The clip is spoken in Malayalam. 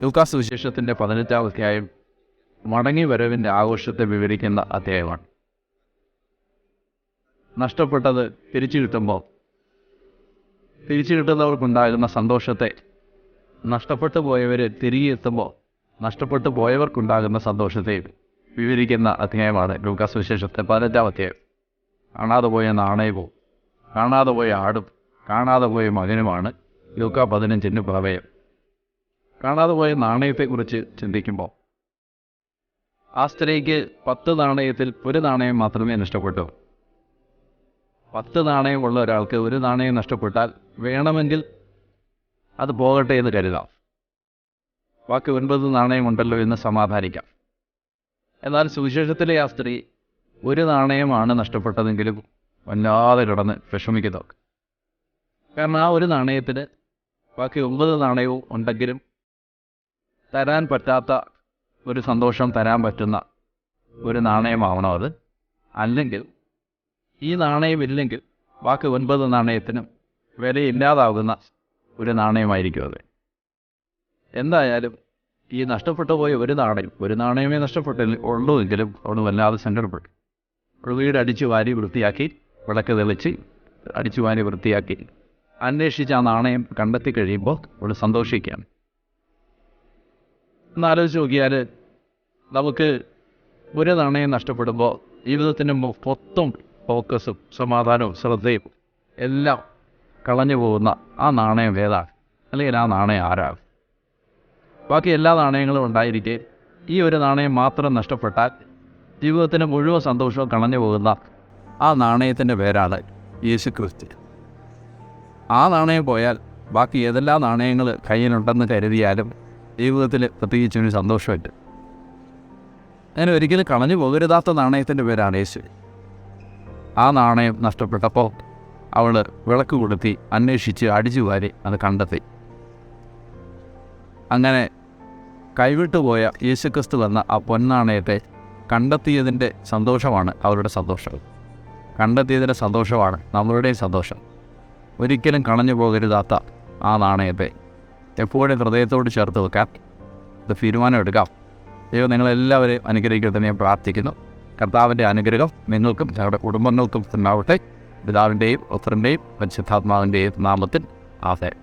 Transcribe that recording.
ലൂക്കാസ് സുവിശേഷത്തിൻ്റെ 18-ാം അധ്യായം മടങ്ങി വരവിൻ്റെ ആഘോഷത്തെ വിവരിക്കുന്ന അധ്യായമാണ്. നഷ്ടപ്പെട്ടത് തിരിച്ചു കിട്ടുന്നവർക്കുണ്ടാകുന്ന സന്തോഷത്തെ, നഷ്ടപ്പെട്ടു പോയവർ തിരികെ എത്തുമ്പോൾ നഷ്ടപ്പെട്ടു പോയവർക്കുണ്ടാകുന്ന സന്തോഷത്തെ വിവരിക്കുന്ന അധ്യായമാണ് ലൂക്കാസ് സുവിശേഷത്തെ 18-ാം അധ്യായം. കാണാതെ പോയ നാണയവും കാണാതെ പോയ ആടും കാണാതെ പോയ മകനുമാണ് ലൂക്കാ 15 പ്രമേയം. കാണാതെ പോയ നാണയത്തെക്കുറിച്ച് ചിന്തിക്കുമ്പോൾ ആ സ്ത്രീക്ക് 10 നാണയത്തിൽ 1 നാണയം മാത്രമേ നഷ്ടപ്പെട്ടു. 10 നാണയമുള്ള ഒരാൾക്ക് 1 നാണയം നഷ്ടപ്പെട്ടാൽ വേണമെങ്കിൽ അത് പോകട്ടെ എന്ന് കരുതാം, ബാക്കി 9 നാണയമുണ്ടല്ലോ എന്ന് സമാധാനിക്കാം. എന്നാൽ സുവിശേഷത്തിലെ ആ സ്ത്രീ 1 നാണയമാണ് നഷ്ടപ്പെട്ടതെങ്കിലും വല്ലാതെ കിടന്ന് വിഷമിക്കുന്നു. കാരണം ആ 1 നാണയത്തിന് ബാക്കി 9 നാണയവും ഉണ്ടെങ്കിലും തരാൻ പറ്റാത്ത ഒരു സന്തോഷം തരാൻ പറ്റുന്ന ഒരു നാണയമാവണം അത്. അല്ലെങ്കിൽ ഈ നാണയമില്ലെങ്കിൽ ബാക്കി 9 നാണയത്തിനും വിലയില്ലാതാകുന്ന ഒരു നാണയമായിരിക്കും അത്. എന്തായാലും ഈ നഷ്ടപ്പെട്ടു പോയ ഒരു നാണയമേ ഉള്ളൂ എങ്കിലും അവിടെ വല്ലാതെ സങ്കടപ്പെട്ടു. വീട് അടിച്ചു വാരി വൃത്തിയാക്കി, വിളക്ക് തെളിച്ച് അടിച്ചു വാരി വൃത്തിയാക്കി അന്വേഷിച്ച് ആ നാണയം കണ്ടെത്തി കഴിയുമ്പോൾ അവൾ സന്തോഷിക്കുകയാണ്. എന്നാലോചിച്ച് നോക്കിയാൽ നമുക്ക് 1 നാണയം നഷ്ടപ്പെടുമ്പോൾ ജീവിതത്തിൻ്റെ മൊത്തം ഫോക്കസും സമാധാനവും ശ്രദ്ധയും എല്ലാം കളഞ്ഞു പോകുന്ന ആ നാണയം ഏതാണ്, അല്ലെങ്കിൽ ആ നാണയം ആരാണ്? ബാക്കി എല്ലാ നാണയങ്ങളും ഉണ്ടായിരിക്കെ ഈ 1 നാണയം മാത്രം നഷ്ടപ്പെട്ടാൽ ജീവിതത്തിൻ്റെ മുഴുവൻ സന്തോഷവും കളഞ്ഞു പോകുന്ന ആ നാണയത്തിൻ്റെ പേരാണ് യേശുക്രിസ്തു. ആ നാണയം പോയാൽ ബാക്കി ഏതെല്ലാം നാണയങ്ങൾ കയ്യിലുണ്ടെന്ന് കരുതിയാലും ജീവിതത്തിൽ പ്രത്യേകിച്ചൊരു സന്തോഷമില്ല. അങ്ങനെ ഒരിക്കലും കളഞ്ഞു പോകരുതാത്ത നാണയത്തിൻ്റെ പേരാണ് യേശു. ആ നാണയം നഷ്ടപ്പെട്ടപ്പോൾ അവൾ വിളക്ക് കൊളുത്തി അന്വേഷിച്ച് അടിച്ചു വാരി അത് കണ്ടെത്തി. അങ്ങനെ കൈവിട്ടുപോയ യേശുക്രിസ്തു എന്ന ആ പൊന്നാണയത്തെ കണ്ടെത്തിയതിൻ്റെ സന്തോഷമാണ് അവരുടെ സന്തോഷം. കണ്ടെത്തിയതിൻ്റെ സന്തോഷമാണ് നമ്മളുടെയും സന്തോഷം. ഒരിക്കലും കളഞ്ഞു പോകരുതാത്ത ആ നാണയത്തെ എപ്പോഴും ഹൃദയത്തോട് ചേർത്ത് വെക്കാൻ ഇത് തീരുമാനം എടുക്കാം. ദൈവം നിങ്ങളെല്ലാവരെയും അനുഗ്രഹിക്കട്ടെ ഞാൻ പ്രാർത്ഥിക്കുന്നു. കർത്താവിൻ്റെ അനുഗ്രഹം നിങ്ങൾക്കും ഞങ്ങളുടെ കുടുംബങ്ങൾക്കും ഉണ്ടാവട്ടെ. പിതാവിൻ്റെയും പുത്രൻ്റെയും പരിശുദ്ധാത്മാവിൻ്റെയും നാമത്തിൽ ആമേൻ.